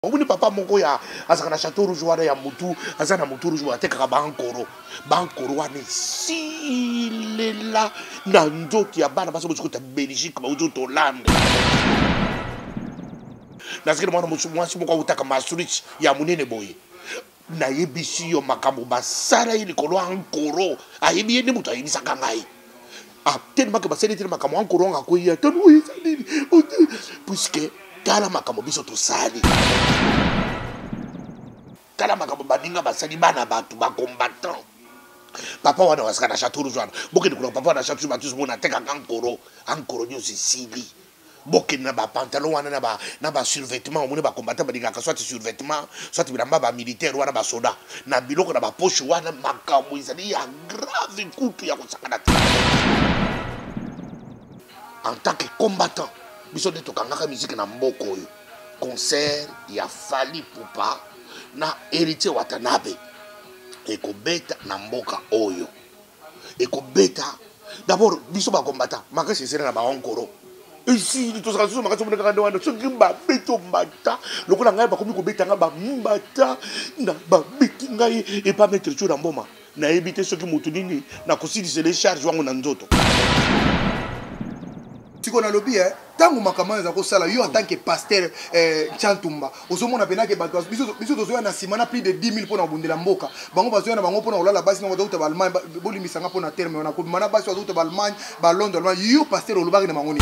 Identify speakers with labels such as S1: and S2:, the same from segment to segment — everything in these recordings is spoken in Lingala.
S1: Omuni papa moko ya azakana château rouge wana ya mutu azana mutu rouge wa tekaka bankoro wana silela na nzoto ya bana baso bozikuta Belgique ba uzo Hollande nasikiri mwana mwasi moko utaka Maastricht ya munene boye na yebisi yo makambo basara ili kolo ankoro ayebi yene mutu ayebisaka ngai tellement que basali tellement makambo ankoro ngakoya tanu yezalini puisque tala makambo biso tosali tala makambo baninga basali bana batu ba combattant papa wana wasaka na château rouge wana bokende kuna papa na château rouge batu mona teka ankoro nyo sisili bokende na ba pantalon wana na ba survêtement omone ba combattant baninga ka soit survêtement soit bilamba ba militaire wana ba soda na biloko na ba poche wana makambo izali ya grave kutu ya kosakana en tant que combattant biso de tokangaka musique na mboko oyo concert ya Fally Ipupa na Héritier Watanabe ekobeta na mboka oyo ekobeta d'abord biso ba combattant makasi sera na ba onkoro ici ni tosaka so makasi moneka ndo wana soki ba beto mbata lokola ngai ba komi kobeta nga ba mbata na ba beti ngai et pas mettre sur mboma na ebité soki mutu nini na kosidise les charges wangu na nzoto.
S2: Si on a lobby, tant que makamana za kosala yo en tant que pasteur Chantumba osomona penake bato biso tozoya na simana plus de 10 000 pour na bundela mboka bango bazoya na bango pour na olala basi na bato ba Allemagne bolimisanga pour na terme on a ko mana basi bato ba Allemagne ba Londres yo pasteur olobaki na mangoni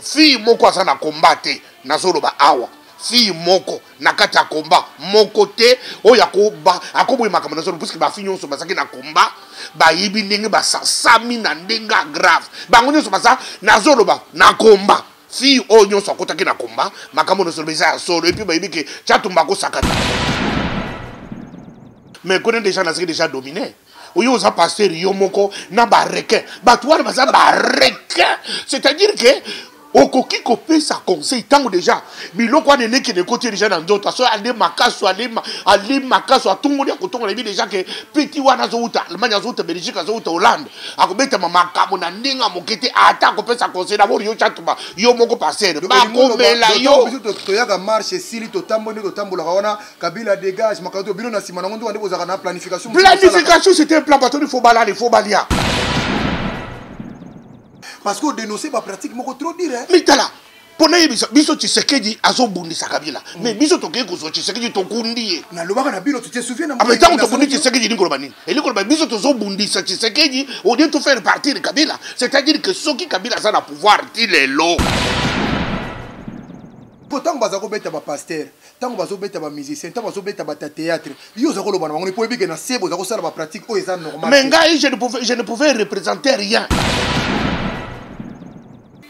S1: fi moko asana combattre na solo ba awa fi moko na kati ya combat moko te oya ko ba akoboye makambo na solo puisque ba fi nyonso basaki na combat ba yibi ndenge ba sasami na ndenga grave bango nyonso basa na zolo ba na combat fi o nyonso akotaki na combat makambo na solo beza solo et puis ba yibi ke Chatumba ko sakati mais connaît déjà na déjà dominé oyo za pasteur yo moko na ba requin ba toi ba za ba requin c'est-à-dire que okoki kopesa conseil tango déjà biloko ane neki ne côté déjà dans d'autres so aller makaso aller makaso atungo ya kotongo na bi déjà que petit wana zo uta Allemagne zo uta Belgique zo uta Hollande akobeta makambo na ndinga mokete ata kopesa conseil d'abord yo Chatumba yo moko passer ba komela yo
S2: biso to yaka marche sili to tamboné to tambola wana Kabila dégage makato bino na sima na ngondo ande bozaka na planification
S1: c'était un plan bateau faut balia
S2: parce que dénoncer ba pratique moko trop dire
S1: mitala pona biso Tshisekedi azobundisa Kabila mais biso toke ko Tshisekedi tokundi
S2: na lobaka na bino tu te souviens na
S1: ametango tokundi Tshisekedi ni koloba nini eliko ba biso tozobundisa Tshisekedi au lieu de faire partie de Kabila c'est-à-dire que soki Kabila ça na pouvoir tilelo
S2: tant baza ko beta ba pasteur tant bazo beta ba musicien tant bazo beta ba théâtre yo za ko loba na bango po ebike na sebo za ko sala ba pratique o eza normal
S1: mais ngai je ne pouvais représenter rien.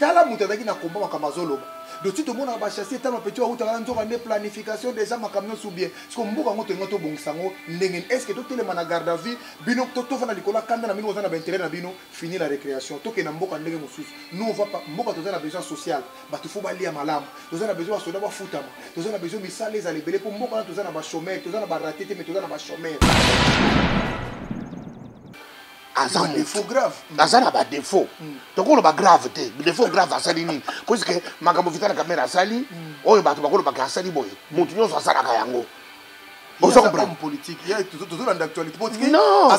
S2: Tala mutadaki na combat makamazoloba de tout le monde a chassé tant petit ou tant nzoka ne planification déjà makamyo sou bien parce que mbuka ngoto ngoto bongsango ndenge est-ce que tout le monde na garde à vue bino to fana likola kanda na bino za na intérêt na bino fini la récréation to ke na mboka ndenge mosusu nous on va pas mboka to za na besoin social ba tu faut ba lia malamu to za na besoin soda ba futama to za na besoin misala les alebele pour mboka to za na ba chômeur to za na ba raté mais to za na ba chômeur
S1: un défaut grave. Azana ba défaut. Donc on ba grave te. Défaut grave asali ni. Parce que makambo vitana kamera asali, oyo bato bakolo ba asali boye. Mutu nyonso asala ka yango.
S2: Ozo comprendre politique. Il y a toujours dans l'actualité.
S1: Non.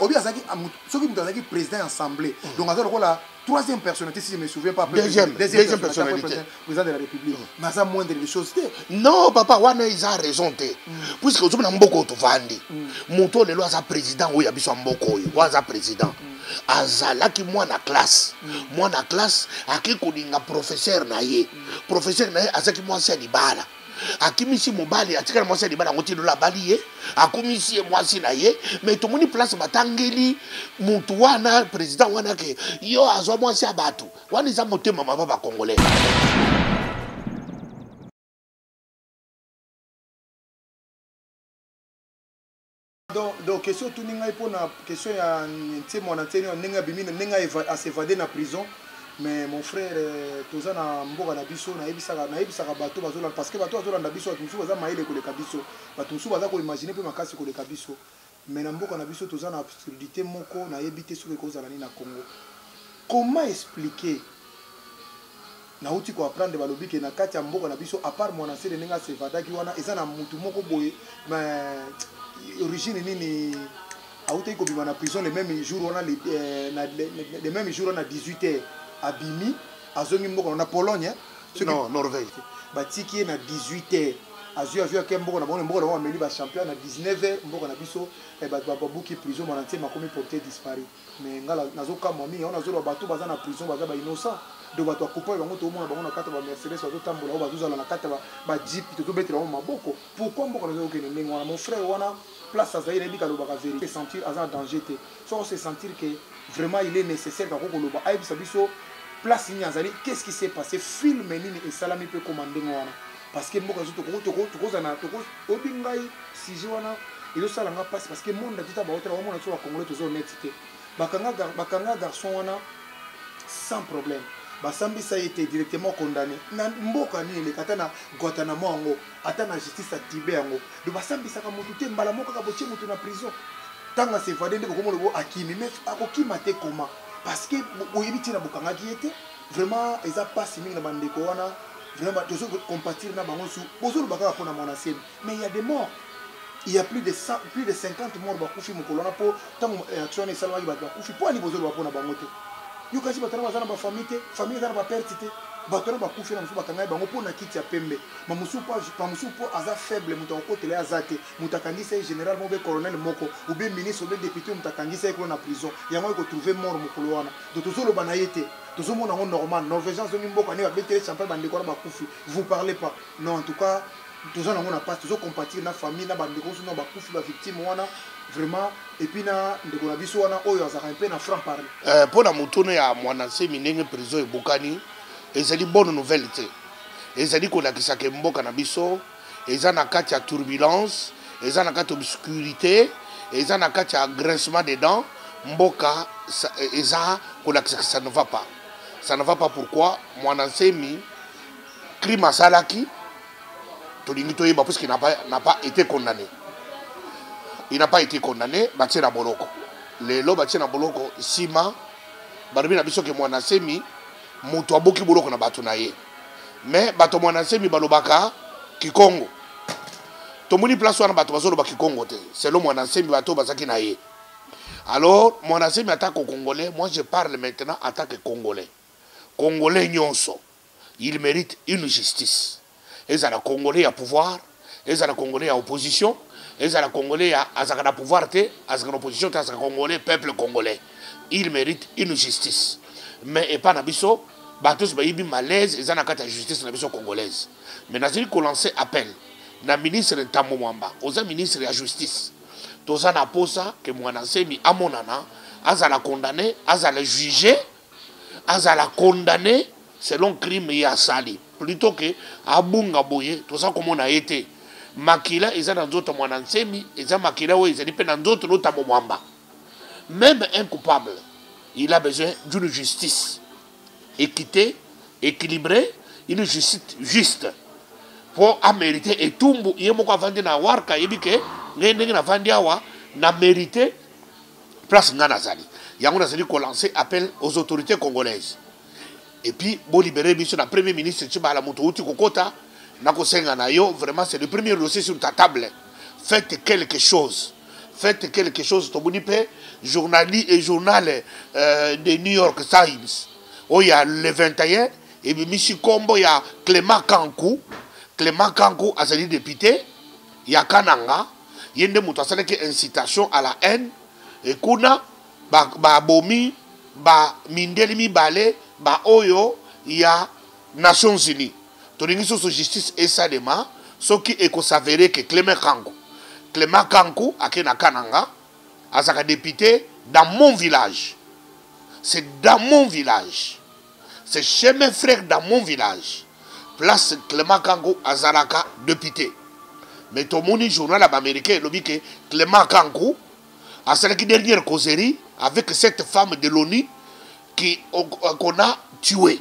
S2: Obi azaki soki mutu azaki président assemblée. Donc azalo ko la troisième personnalité si je me souviens pas
S1: deuxième personnalité
S2: président de la République. Mais ça moindre des choses.
S1: Non papa wana ils a raison te. Puisque ozo na mboko to vandi. Mutu lelo aza président oyo abiso mboko oyo. Waza président. Azalaki mwana classe aki kolinga professeur na ye azaki mwasi ya libala akimisi mobali atikala mwasi ya libala ngotilo la bali ye akomisi ye mwasi na ye mais tomoni place batangeli mutu wana président wana ke yo azwa mwasi ya bato wana eza motema maba ba congolais.
S2: Donc question tout ninga pour na question ya ntimo na teni ninga bimina ninga a s'évader na prison mais mon frère tozana mboka na biso na yebisaka bato bazola parce que bato bazola na biso bato baza maele ko le kabiso bato baza ko imaginer pe makasi ko le kabiso mais na mboka na biso tozana absurdité moko na yebité sur ko zala ni na Congo. Comment expliquer nauti ko apprendre balobi ke na kati ya mboka na biso à part mon ancien nenga sevadaki wana eza na mutu moko boye mais origine nini auti ko bima na prison le même jour wana le même jour wana 18h abimi azongi mboka na Pologne
S1: non Norvège
S2: batiki na 18h azui ke mboka na bon mboka na meli ba champion na 19h mboka na biso babuki prison mon ancien makomi porté disparu mais ngala nazoka mami on azolo bato baza na prison baza ba innocent de bato akupa bango to mona bango na kata ba Mercedes bato tambola bato zala na kata ba jeep to betela mo maboko pourquoi mboka na zoko ne ngwana mon frère wana place azaire bika lo baka vérité sentir azan danger te so se sentir que vraiment il est nécessaire ka ko loba ay biso place ni azali qu'est-ce qui s'est passé film nini et salami peut commander ngwana parce que mboka zo to zana to obingai siji wana il ça langa passe parce que monde tita ba otra mona so ba congolais to zo netité bakanga garçon wana sans problème basambi ça été directement condamné na mboka ni le katana Guantanamo yango ata na justice atibé yango do basambi saka mutu te mbala moko ka botie mutu na prison tanga se fade ndeko komo lo akimi mais akokima te comment parce que oyebiti na bokanga ki était vraiment eza passe mingi na bandeko wana vraiment toujours compatir na bango sou bozolo bakaka pona mon ancien mais il y a des morts. Il y a plus de 50 morts bakufi mokolo na po tango action et salwa ba bakufi po ani bozolo bapona bango te yo kasi batana bazana ba famille te famille zana ba perte te batana bakufi na musu bakanga bango po na kiti ya pembe mamusu po aza faible muta okotele azate mutakangisa général mobe colonel moko ou bien ministre ou bien député mutakangisa ko na prison yango ko trouver mort mokolo wana do tozolo bana yete tozomona ngo normal norvégien zo mboka ne ba betele champion bande ko na bakufi vous parlez pas non en tout cas tous on a pas toujours compatir na famille na bande ko na bakufi ba victime wana vraiment et puis na ndeko na biso wana oyo azaka un peu na franc parler
S1: pour na mutono ya mwana se minenge prison e bokani ezali bonne nouvelle te ezali ko lakisa ke mboka na biso eza na kati ya turbulence eza na kati obscurité eza na kati ya grincement des dents mboka eza ko lakisa que ça ne va pas pourquoi mwana semi crime asalaki tolingi toyeba parce qu'il n'a pas été condamné. Il n'a pas été condamné, batie na boloko. Lelo batie na boloko sima barubi na biso ke mwana semi mutu aboki boloko na bato na ye. Mais bato mwana semi balobaka Kikongo. Tomoni place wana bato bazolo ba Kikongo te. Selon mwana semi bato bazaki na ye. Alors mwana semi attaque au Congolais, moi je parle maintenant attaque congolais. Congolais nyonso, il mérite une justice. Ils ont le Congolais à pouvoir, ils ont le Congolais à opposition, ils ont le Congolais à pouvoir, ils ont l'opposition, ils ont le Congolais, peuple congolais. Ils méritent une justice. Mais et pas Nabiso, Batos Baïbi malaise, ils ont la justice Nabiso congolaise. Mais Nazir qu'on lance appel, na ministre de Tambo Mwamba, aux ministres de la justice, tous en apposa que moi n'enseigne à mon nana, à la condamner, à la juger, à la condamner selon crime et à sali. Plutôt que abunga boye tout ça comme on a été makila ils ont dans d'autres mon ensemi ils ont makila où ils ont dans d'autres notamment mwamba même un coupable il a besoin d'une justice équité équilibrée une justice juste pour mériter et tumbu yemo ko vandi na warka yebike ngende na vandi awa na mériter place ngana zali yango na zali ko lancer appel aux autorités congolaises. Et puis, bon libérer la Premier ministre Tchibala Moutouti Kokota, Nakosenga Nayo, vraiment c'est le premier dossier sur ta table. Faites quelque chose. Faites quelque chose. Tobunipe, journal de New York Times. Oh, il y a le 21, et puis Michi Kombo, il y a Clément Kankou. Clément Kankou a été député. Il y a Kananga. Il y a une incitation à la haine. Et Kuna, Bomi, Mindelimi Balé. Ba oyo ya Nations Unies. Tolingi sur justice et ça dema, ce qui est s'avérer que Clément Kankou a na Kananga, a sa député dans mon village. C'est dans mon village. C'est chez mes frères dans mon village. Place Clément Kankou a Zaraka député. Mais tout le monde journal américain dit que Clément Kankou a sa dernière causerie avec cette femme de l'ONU qu'on a tué.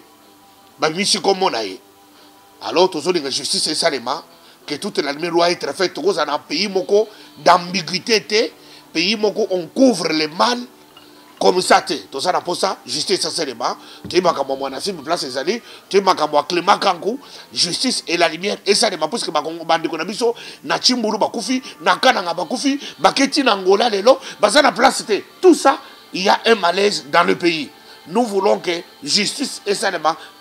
S1: Alors, tous les justice et salement que toute la loi est très faite dans un pays d'ambiguïté, pays on couvre le mal comme ça tout ça na posa justice sincèrement tu es makambo mwana simple place ezali tu es makambo Clément Kankou justice et la lumière et ça de ma parce que bandeko na biso na Chimbulu bakufi na Kananga bakufi baketi na Angola lelo baza na place te tout ça il y a un malaise dans le pays. Nous voulons que justice et ça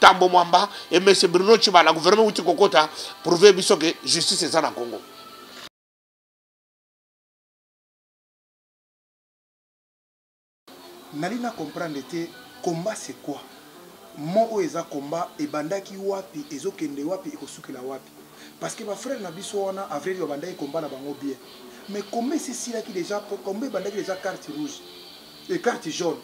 S1: Tambo Mwamba et M. Bruno Chiba la gouvernement Uti Kokota prouver que justice est ça dans Congo.
S2: Nalina comprendre que combat c'est quoi? Mon eza combat et bandaki wapi ezokende wapi ekosukela wapi. Parce que ma frère na biso wana avril bandaki combat na bango bien. Mais comment c'est si là qui déjà combien bandaki déjà carte rouge et carte jaune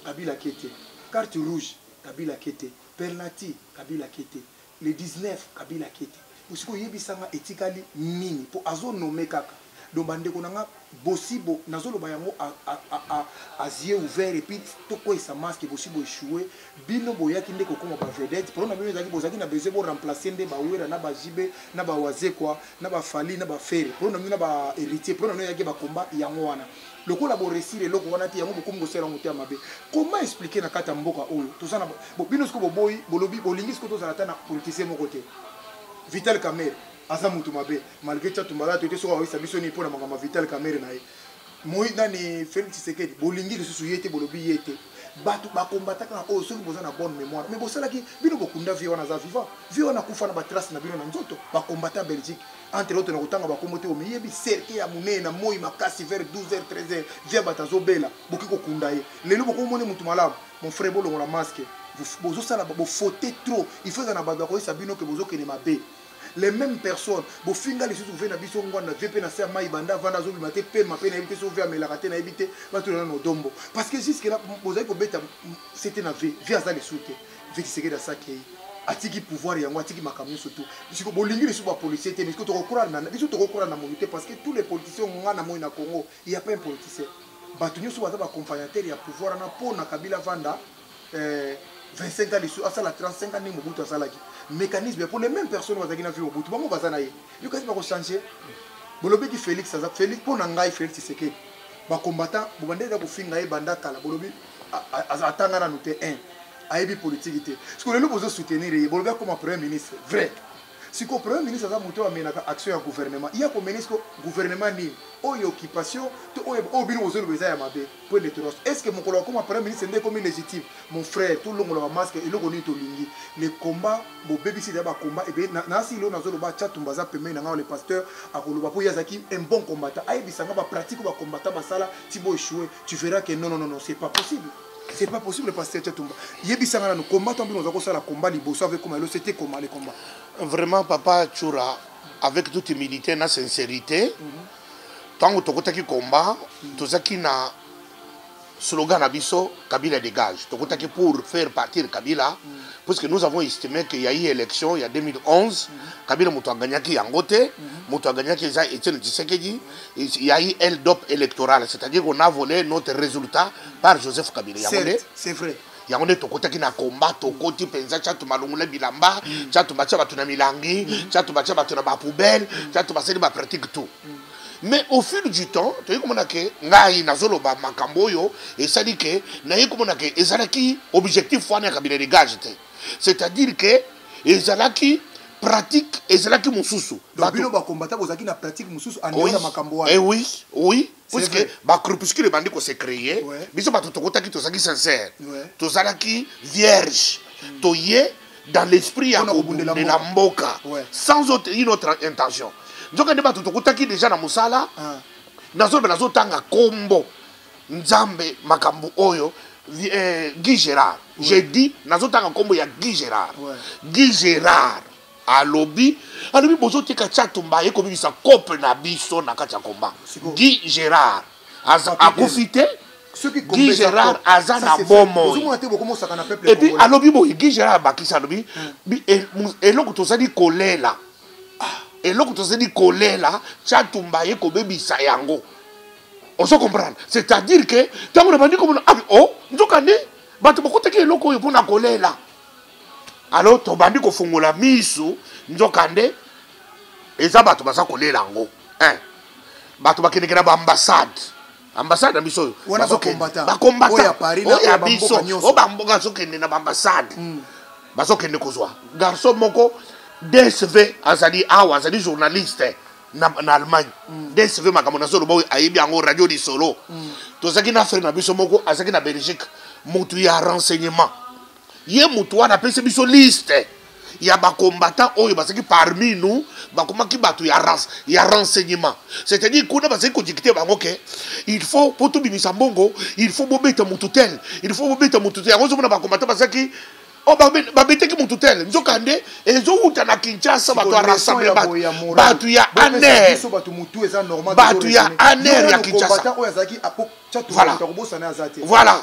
S2: Kabila Kete, carte rouge Kabila Kete, Pernati Kabila Kete, le 19 Kabila Kete. Parce que yebisanga etikali nini pour azo nommer kaka. Donc bande konanga bosibo nazolo bayango a yeux ouverts et puis toko sa masque bosibo échoué bino boyaki ndeko koma ba vedette pour na bino zaki bozaki na besoin pour remplacer nde ba wera na ba jibe na ba waze quoi na ba fali na ba fere pour na bino na ba héritier pour na no yaki ba combat yango wana le ko la bo récire le ko wana ti yango bokum gosela ngote mabe comment expliquer na kata mboka oyo to sana bino sko boboyi bolobi bolingi sko to zala ta na politicien mo côté Vital Kamerhe asa mutu mabe malgré ça tumbala to teso wa biso ni pona makama Vital Kamerhe na ye moi nani Félix Tshisekedi bolingi lisusu yete bolobi yete batu ba combataka na o soki boza na bonne mémoire mais bosala ki bino bokunda vie wana za vivant vie wana kufa na ba trace na bino na nzoto ba combattant Belgique entre autres na kutanga ba kombote o miyebi cercle ya munene na moi makasi vers 12h 13h via batazo bela bokiko kunda ye lelo bokomone mutu malamu mon frère bolongo la masque bozo sala bo faute trop il faut na ba ko sabino que bozo kene mabe. Les mêmes personnes, bo finga les sous na biso ngwana VP na ser mai banda vanda zo bimate pe ma pe na éviter sauver mais la raté na éviter ba tout na dombo parce que jusque là bozai ko beta c'était na via za les soute vite c'est que da ça qui atiki pouvoir yango atiki makamyo surtout bisiko bolingi les sous ba policier te mais que to recoura na biso to recoura na monité parce que tous les politiciens ngana moi na Congo il y a pas un politicien batunyo sous ba accompagnateur ya pouvoir na po na Kabila vanda 25 ans les sous à ça la 35 ans ni Mobutu asalaki mécanisme pour les mêmes personnes qui ont vu au bout. Comment va ça naïe? Il y a pas changer. Bolobi qui Félix pour nangai Félix Tshisekedi. Ba combattant, bobande da bofinga e banda kala. Bolobi atanga na noté 1. Ayebi politique té. Ce que le besoin soutenir bolobi comme premier ministre. Vrai. Si le premier ministre a monté à action au gouvernement, il y a comme ministre gouvernement ni occupation, est-ce que mon collègue comme premier ministre est comme légitime? Mon frère, tout le monde a masque et le connaît tout lingi. Les combats, mon bébé c'est d'abord combat et bien nasi lo nazo loba chatumbaza peme na le pasteur a koloba pour yazaki un bon combattant. Aïe bisanga ba pratique ba combattant basala tibo échoué. Tu verras que non c'est pas possible. C'est pas possible le pasteur Chatumba. Yebisanga nous combattons nous avons ça la combat liboso avec comment c'était comment les combats.
S1: Vraiment papa Tchoura avec toute humilité et sincérité tant que tokotaki combat tozaki na slogan nabiso Kabila dégage tokotaki pour faire partir Kabila parce que nous avons estimé qu'il y a eu élection il y a 2011 Kabila muto gagnaki yangote muto gagnaki Etienne Tshisekedi il y a eu el dop électoral c'est-à-dire qu'on a volé notre résultat par Joseph Kabila.
S2: C'est vrai.
S1: Yango tokotaki na combat tokoti penza chatu malungula bilamba chatu bacha batu na milangi chatu bacha batu na ba poubelle chatu baseli ba pratique tout. Mais au fil du temps tu sais comment que ngai nazolo ba makambo yo et ça dit que na comment que ezalaki objectif wana Kabila dégage te. C'est-à-dire que ezalaki pratique ezalaki mususu.
S2: Donc bino ba combattant bozaki na pratique mususu andoya makambo wana.
S1: Eh oui. Parce que les crépuscules bandi ko se créé, biso ba tokotaki tozaki sincère. Tozalaki vierge. Toyé dans l'esprit ya de la mboka sans une autre intention. Donc on ba tokotaki déjà na musala. Nazo tanga kombo nzambe makambo oyo Guy Gérard. J'ai dit nazo tanga kombo ya Guy Gérard. Guy Gérard à lobby bozo tika chatumba ye komi sa kope na biso na kati ya komba Guy Gérard a profité Guy Gérard aza na bomo et puis à lobby boy Guy Gérard bakisa lobby et loko tozali kolela et loko tozali kolela chatumba ye kobebisa yango on se comprend c'est-à-dire que tango na bandi comme oh ndokane bato bokotaki eloko yo pona kolela. Alors, tu as dit que fungola misu, njokande, et ça, tu vas kolela ngo. Hein? Tu vas kenekena ba ambassade. ambassade na biso
S2: wana ba combattant
S1: oya
S2: Paris
S1: oya biso o bamboka zokende na ambassade bazokende kozwa garçon moko DSV azali awa azali journaliste na Allemagne DSV makambo na solo boy ayebi yango radio di solo tozaki na frère na biso moko azaki na Belgique mutu ya renseignement ye mutu wana pese biso liste ya ba combattant oyo basaki parmi nous bakomaki batu ya renseignement c'est-à-dire kuna basaki ko dicter bango ke il faut pour tout bimisa mbongo il faut bobeta mutu tel il faut bobeta mutu tel yango zomona ba combattant basaki o babeteki mutu tel nzokande ezouta na Kinshasa batu ya rassembler batu ya aner batu ya aner ya Kinshasa voilà voilà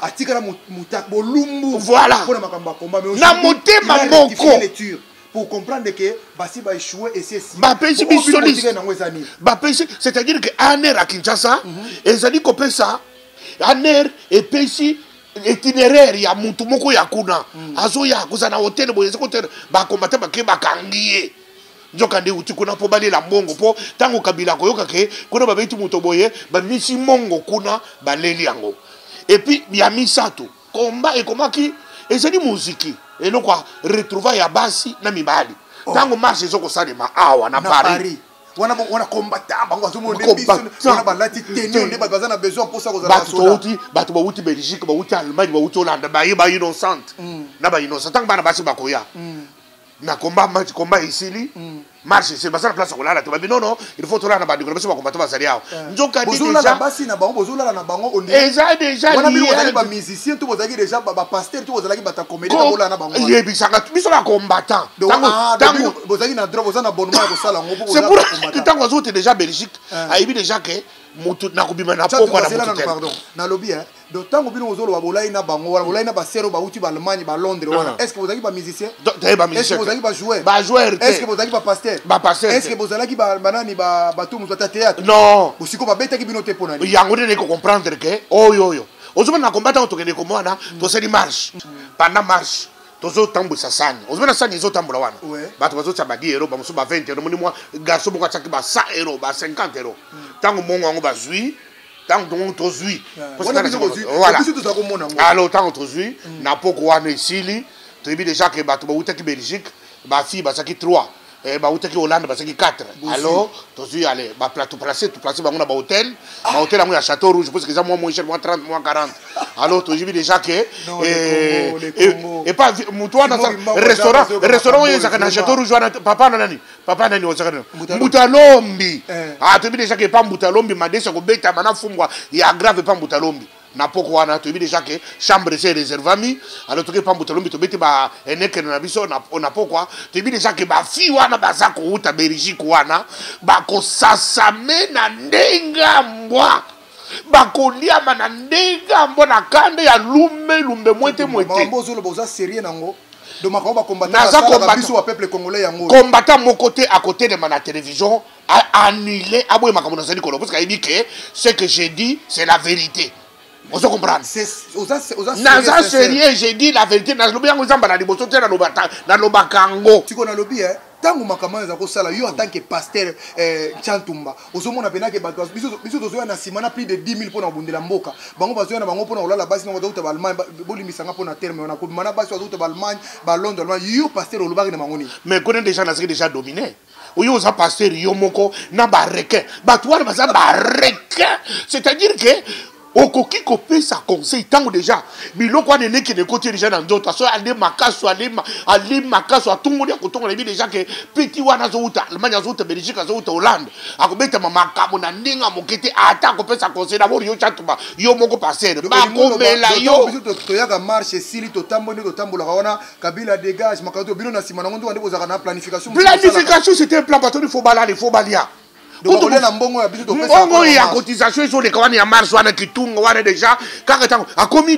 S1: voilà na motema moko
S2: pour comprendre que basi ba échouer et c'est
S1: bapesi bisoliste bapesi c'est-à-dire que aner à Kinshasa ezali kopesa aner epesi itinéraire ya mutu moko ya kuna azoya kozana hotel boye hotel ba combattre ba ke bakangiye nzokande uti kuna po balela mbongo po tango kabila koyoka ke kuna babeti muto boye ba misi mongo kuna baleli yango et puis ya misato komba ekomaki ezali muziki elokwa retrouva ya basi na mibali tango marche ezoko salema awa na Paris
S2: wana combattant bango azumo ndembiso wana balati tenio ne bazana besoin pour ça kozala soda
S1: batu bauti Belgique bauti Allemagne bauti Hollande ba innocent na ba innocent tango bana basi bakoya na combat isili marche c'est basana place ko lala to ba non il faut tola na ba dikolo basi ba combattant bazali awo nzoka
S2: déjà na basi na bango bozula na bango on
S1: déjà
S2: wana bino bazali ba musicien to bozali déjà ba pasteur to bozali ba ta comédie na bola na bango
S1: yebisaka biso ba combattant
S2: tango bozali na droit bozana bonnement ko sala ngo
S1: c'est pour que tango azote déjà Belgique aibi déjà que mutu na kubima na poko na mutu
S2: pardon na lobby hein donc tango bino ozolo ba bolai na bango wala bolai na ba sero ba uti ba Allemagne ba Londres wana est-ce que bozali ba musicien est-ce que bozali ba joueur est-ce que bozali ba pasteur est-ce que bozali ba banani ba tout mutu ta théâtre
S1: non
S2: bosiko ba beta ki bino te pona
S1: yango ne ko comprendre que oyo ozoma na combattant otokende ko mwana to seli marche pendant marche tozo tambwisa sani ozomena sani ezotambola wana bato bazotya ba 10 euros bamosusu ba 20 euros moni mwa garçon moko atyaki ba 100 euros ba 50 euros ntango mongo yango bazwi ntango tongo tozwi alors ntango tozwi na poko wana esili toyebi déjà ke bato bautaki Belgique bafille bazaki 3 bautaki Hollande bazaki 4 alors tozwi ale baplateau placé tout placé bango na bahôtel yango ya Château Rouge parce que eza moins cher moins 30 moins 40 alors toyebi déjà ke et pas mutu wana restaurant oyo ezaka na Château Rouge wana papa nani ozaka Mbutalombi toyebi déjà ke pa Mbutalombi madesa kobeta mana fungwa ya grave pa Mbutalombi na poko wana toyebi déjà que chambre c'est réservami alors toke pa Mbutalombi tobeti ba eneke na biso na poko toyebi déjà que ba fi wana baza ko uta Belgique wana bakosasame na ndenga mbwa bakoliama na ndenga mbwa na kande ya lumbe mwete
S2: bozolo boza sérieux nango de ma combat combattant biso wa peuple congolais yango
S1: combattant mon côté à côté de ma télévision a annulé aboye makambo na zali kolo parce que il que ce que j'ai dit c'est la vérité. On se comprend. Naza sérieux, j'ai dit la vérité. Na lobi yango zamba na liboso te na lobakango.
S2: Tiko na lobi tango makambo za ko sala yo en tant que pasteur Chantumba. Ozomona pena ke bato biso tozoya na simana plus de 10 000 pona bundela mboka. Bango bazoya na bango pona olala basi na bato ba Allemagne bolimisanga pona terme na ko mana basi bato ba Allemagne ba Londres yo pasteur olobaki na mangoni.
S1: Mais connaît déjà na déjà dominé. Oyo oza pasteur yo moko na ba requin. Bato wana baza ba requin. C'est-à-dire que okoki kopesa conseil tango déjà biloko wana neki ne côté déjà dans d'autres so aller makaso atungoli akotongola bi déjà que petit wana zo uta Allemagne zo uta Belgique zo uta Hollande akobeta makambo na ndinga mokete ata kopesa conseil d'abord yo Chantumba yo moko passer ba komela yo
S2: to yaka marche sili to tambondi to tambola wana Kabila dégage makato bino na simana ngondo ande bozaka na planification
S1: c'était un plan bateau il faut balia
S2: donc na mbongo ya biso to pesa
S1: mbongo ya cotisation iso le kawani ya marche wana kitunga wana déjà kaka tango akomi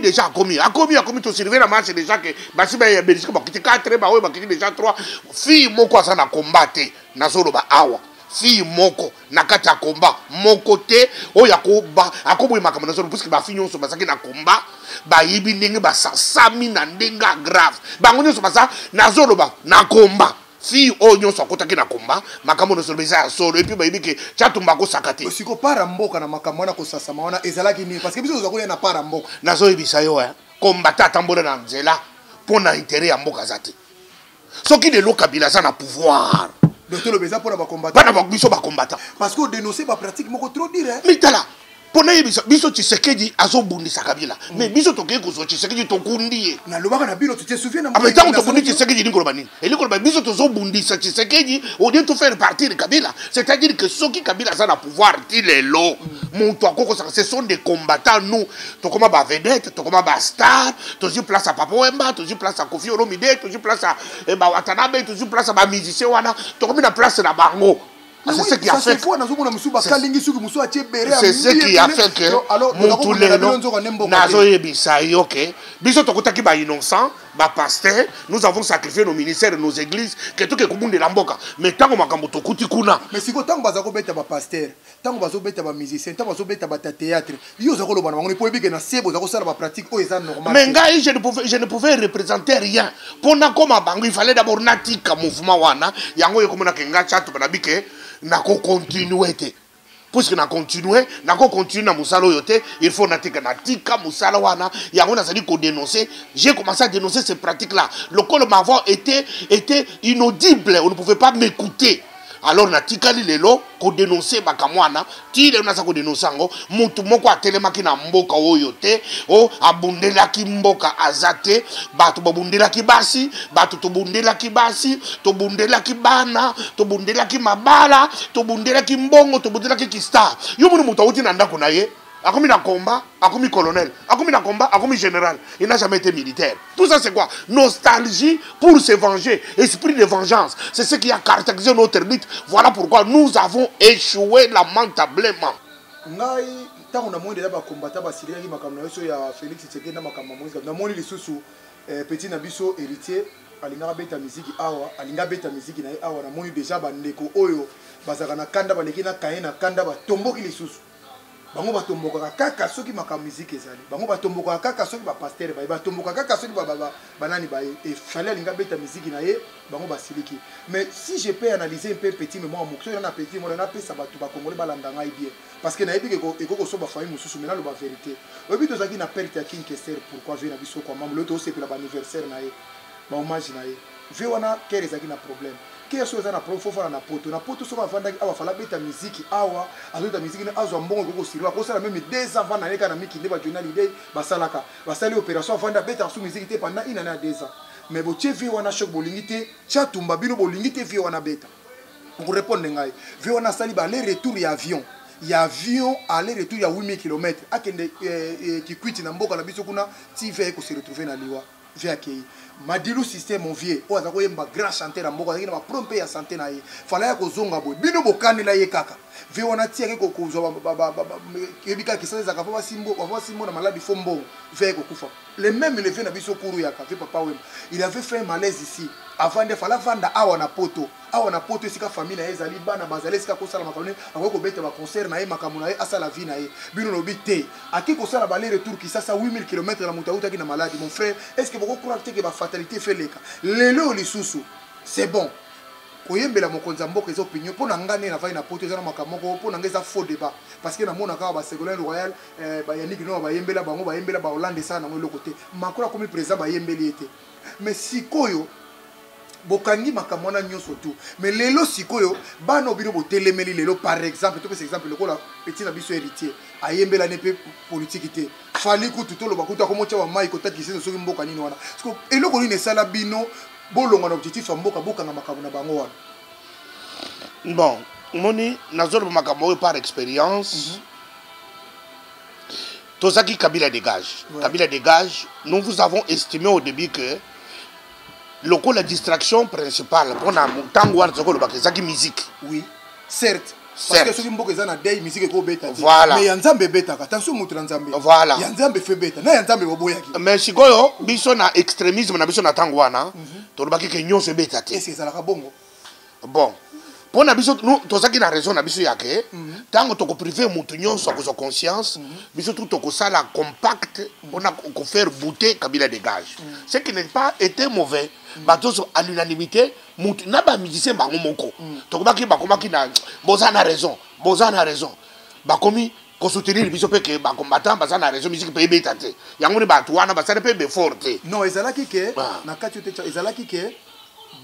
S1: to servir la marche déjà que basi ba ya Belgique ba kiti 4 ba we ba kiti déjà 3 fille moko asa na combattre na solo ba awa fille moko na kati ya combat moko te oya ko ba akoboyi makambo na solo parce que ba fille nyonso basaki na combat ba yibi ndenge ba sasami na ndenga grave bango nyonso basa na solo ba na combat fille oyo nyonso akotaki na komba makambo nyonso eza ya solo epuis bayebi ke Tchatumba akosaka te
S2: siko para mboka na makambo wana kosasama wana ezalaki nini parce que biso toza koya na para mboka
S1: nazoyebisa yo kombata atambola na nzela mpo na intérêt ya mboka aza te soki lelo Kabila aza na pouvoir bana biso bakombata
S2: parce que dénoncer ba pratique moko trop dire
S1: mitala pona yebisa biso Tshisekedi azobundisa Kabila mais biso tokeye kozwa Tshisekedi tokundi ye
S2: na lobaka na bino tu te souviens na
S1: mais tant tokundi Tshisekedi ni koloba nini eli koloba biso tozobundisa Tshisekedi au lieu de faire partir Kabila c'est-à-dire que soki Kabila aza na pouvoir ti lelo moto akoko ce sont des combattants nous tokoma ba vedette tokoma ba star tozi place à Papa Wemba tozi place à Kofi Olomide tozi place à Watanabe tozi place à ba musicien wana tokomi na place na bango. C'est ce qui a fait que nous avons sacrifié nos ministères et nos églises que tout est commun de la mboka mais tant que kuti kuna
S2: mais si tant bazako beta ba pasteur tant bazo beta ba musicien tant bazo beta ba théâtre yo za koloba na po ebike na sebo za ko sala ba pratique o eza normal
S1: mais ngai je ne pouvais représenter rien pona koma bango il fallait d'abord natika mouvement wana yango yekomona ke nga Tchatumba na bike nako continuer te puisque na continuer na musala oyo te il faut natika musala wana yango nazali ko dénoncer j'ai commencé à dénoncer ces pratiques là le col m'avant était inaudible on ne pouvait pas m'écouter alors natikali lelo ko dénoncer bakamwana ti lelo nasa ko dénoncer ngo mutu moko atelemaki na mboka oyo te o abundelaki mboka azate batu babundelaki basi batu tobundelaki basi tobundelaki bana tobundelaki mabala tobundelaki mbongo tobundelaki kista yo munu mutu awuti na ndako na ye akomi na combat, akomi colonel, akomi na combat, akomi général. Il n'a jamais été militaire. Tout ça c'est quoi? Nostalgie pour se venger, esprit de vengeance. C'est ce qui a caractérisé notre lutte. Voilà pourquoi nous avons échoué lamentablement.
S2: Ngai tant on a moins de ba combattant ba Syrie makamna yo ya Félix Tshisekedi na makamna moïse na moni lisusu petit nabiso héritier alinga beta musique awa alinga beta musique na awa na moni déjà ba ndeko oyo bazaka na kanda ba leki na kaye na kanda ba tomboki lisusu bango batomboka kaka soki makambo musique ezali bango batomboka kaka soki ba pasteur ba batomboka kaka soki banani ba et fallait alinga beta musique na ye bango basiliki mais si je peux analyser un peu petit mais moi mokso na petit moi na pesa batu ba congolais balanda ngai bien parce que na yebi ke ko so ba famille mususu mais na lo ba vérité obi to zaki na perte ya King Kester pourquoi je na biso kwa mamlo to c'est pour ba anniversaire na ye ba hommage na ye je wana kere zaki na problème que so za na profo na poto so ba vanda awa fala beta musique awa azota musique na azwa mbongo ko sirwa ko sala même 2 ans vana leka na miki ne ba journal idée ba salaka ba sali opération vanda beta sous musique te pendant une année à 2 ans mais bo tche vi wana choc bolingité Tchatumba bino bolingité vi wana beta pour répondre ngai vi wana sali ba aller retour ya avion aller retour ya 8000 km akende qui quitte na mboka na biso kuna ti ve ko se retrouver na liwa via kei Madilu système mon vieux o azako yemba grand chanteur na mboka na ba prompe ya santé na ye fala ya kozonga boy bino bokani la ye kaka ve wana ti yake ko kozwa kebika kisasa za kafa simbo na maladi fombo ve ko kufa le même le fait na biso kuru ya kafe papa wem il avait fait un malaise ici avant de fala vanda awa na poto sika famille na ezali bana bazale sika ko sala makamune ako beta ba concert na ye makamuna ye asa la vie na ye bino no bité aki ko sala baler retour kisasa 8000 km na mutauta ki na maladi mon frère est-ce que boko croire que ba fatalité fait leka lelo lisusu c'est bon koyembela mokonza mboka ezo opinion pona ngane na vai na poto ezana makamoko pona ngeza faux débat parce que na mona ka ba Ségolène Royal ba Yannick no ba yembela bango ba yembela ba Hollande sana ngwe lokote makora komi président ba yembeli ete mais sikoyo bokangi makamona nyoso tout mais lelo sikoyo bano bino botelemeli lelo par exemple to par exemple le kola petit na biso héritier ayembela ne pe politique te fali ku tutolo bakuta ko mocha wa mai ko tati kiseso soki mboka nini wana parce que eloko ni sala bino bolonga na objectif mboka boka na makamona bango wana
S1: bon moni nazolo makambo par expérience Tozaki Kabila dégage. Ouais. Kabila dégage. Nous vous avons estimé au début que la distraction principale pour la musique.
S2: Oui, certes. Parce que ceux qui ont des musique et bêta.
S1: Voilà.
S2: Mais yanzambe bêta. Attention mutra nzambe.
S1: Voilà.
S2: Yanzambe fait bêta. Na yanzambe boboyaki.
S1: Mais si goyo biso na extrémisme na biso na tangwana, to baki ke nyonso bêta te.
S2: Est-ce que ça la bongo?
S1: Bon. Pour na biso nous tozaki na raison na biso yake. Tango to ko priver mutu nyonso ko conscience, biso tout to sala compact on a ko faire bouter Kabila dégage. Ce qui n'est pas été mauvais. Bateau à l'unanimité, mutu na ba musicien bango moko tokobaki bakomaki na bozana raison bakomi ko soutenir biso pe que ba combattant bazana raison musique pe beta te yango ni ba tuana ba sare pe be forte
S2: non ezalaki ke na kati te ezalaki ke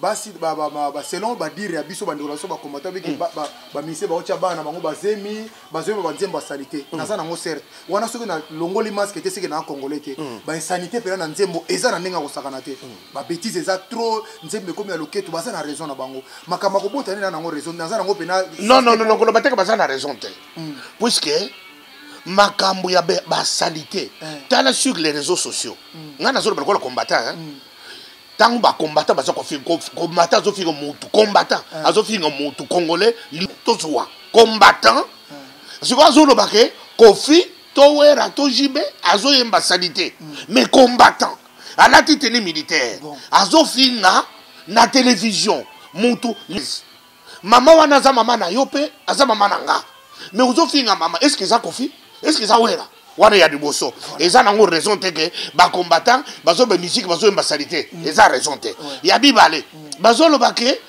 S2: basi ba selon ba dire ya biso ba ndolaso ba combattant biki ba mise ba ocha bana bango bazemi ba nzembo sanité na za nango certes wana soki na longoli masque te seke na congolais te ba insanité pe na nzembo eza na ndenge ko sakana te ba bêtise eza trop nzembo komi ya loketo baza na raison na bango makama ko botani na nango raison na za nango pe na
S1: non ko lo bateka baza na raison te puisque makambo ya basalité tala sur les réseaux sociaux ngana zo ba combattant tant ba combattant baza ko fi combattant zo fi mutu combattant azo fi mutu congolais tozwa combattant siko zo lo bake kofi towera to jibe azo yemba salité mais combattant à la tenue militaire azo fi na télévision mutu maman wana za mama na yope aza mama nanga mais ozo fi mama est-ce que ça kofi est-ce que ça wera wana ya diboso eza nango raison te que ba combattant bazo be musique bazo ba salité eza raison te ya bibale bazo lo bake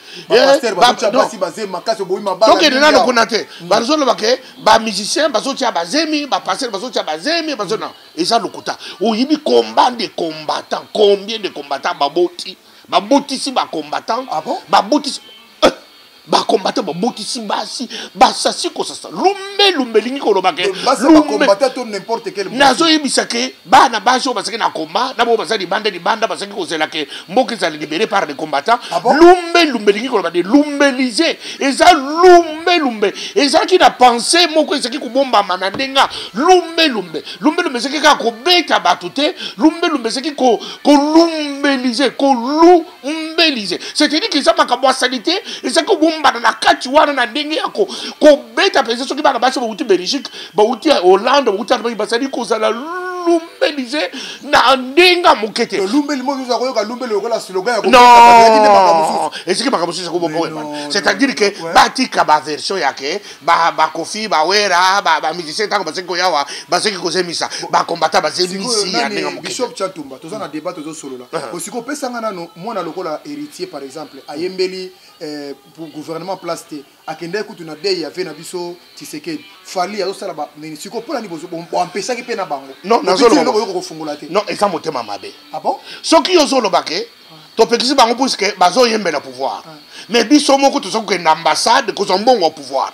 S1: donc na no konate bazo lo bake ba musicien bazo tia bazemi ba passer bazo tia bazemi bazo na eza lokuta oyibi combat de combattants combien de combattants baboti si ba combattant baboti ba combattant ba botisi basi basasi ko sasa lumbe lingi ko lobake
S2: ba combattant to n'importe quel
S1: nazo yebisa ke bana baso basaki na combat na bo basali banda basaki ko zela ke mboki za libéré par les combattants lumbe lingi ko lobake lumbeliser eza lumbe eza ki na penser moko ezaki ko bomba manandenga lumbe ezaki ka ko beta batute lumbe ezaki ko lumbeliser c'est-à-dire que ça makabo sanité ezaki ko na kati wana na ndenge yako ko beta pesa soki bana baso ba uti Belgique ba uti Hollande ba uti ba sali ko za la lumbelize na ndenga mokete
S2: lumbeli mo zo ko lumbeli ko la slogan ya ko
S1: non eziki makamusi ko bombo c'est-à-dire que batika ba version yake ba kofi ba wera ba musicien tango baseki ko yawa baseki ko zemisa ba combattant ba zemisi ya ndenga mokete
S2: Bishop Chatumba toza na débat tozo solola osiko pesa ngana no mwana lokola héritier par exemple ayembeli pour gouvernement place te akende kutu na dei ya vena biso Tshisekedi fali azo sala ba nini siko pona ni bozo empêcher ki pe na bango
S1: non nazo
S2: lo ko fungula te
S1: non eza motema mabe
S2: ah bon
S1: soki yozo lo bake to pekisi bango puisque bazo yembela pouvoir mais biso moko to soki na ambassade ko zombongo au pouvoir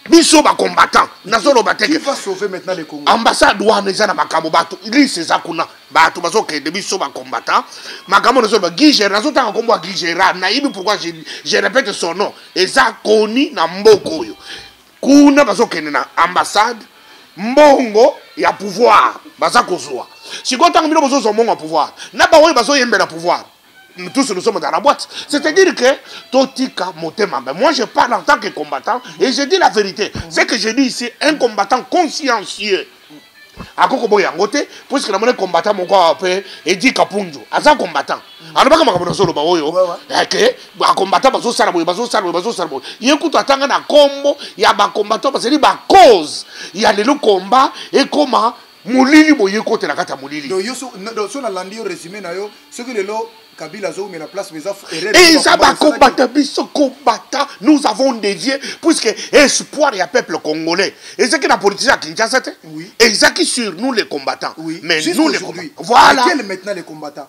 S1: biso ba combattant nazo lo bateke
S2: qui va sauver maintenant le Congo
S1: ambassade wana eza na makambo bato lise za kuna bato bazo ke de biso ba combattant makambo nazo ba Guigera nazo tanga kombo a Guigera na ibi pourquoi je répète son nom eza koni na mboko yo kuna bazo ke na ambassade mbongo ya pouvoir baza kozwa siko tanga bino bozo mbongo ya pouvoir na ba oyo bazo yembela pouvoir tous nous sommes dans la boîte. C'est-à-dire que Totika Motema, moi je parle en tant que combattant et je dis la vérité. C'est que je dis ici un combattant consciencieux. Akoko boya ngote puisque na mone combattant mon quoi après et dit Kapunju aza combattant. Alors baka makambo solo ba oyo que ba combattant bazo sala boyo yekuto atanga na kombo ya ba combattant parce que ba cause il y a le combat et comment mulili boye kote na kata mulili.
S2: Donc yo so na landi résumé na yo ce que lelo Kabila zo met la place mais
S1: et ça va combattre biso combattant nous avons dévié puisque espoir il y a peuple congolais et c'est que la politique à Kinshasa
S2: oui
S1: et ça qui sur nous les combattants
S2: oui.
S1: Mais
S2: juste
S1: nous les
S2: aujourd'hui
S1: voilà
S2: quel est maintenant les combattants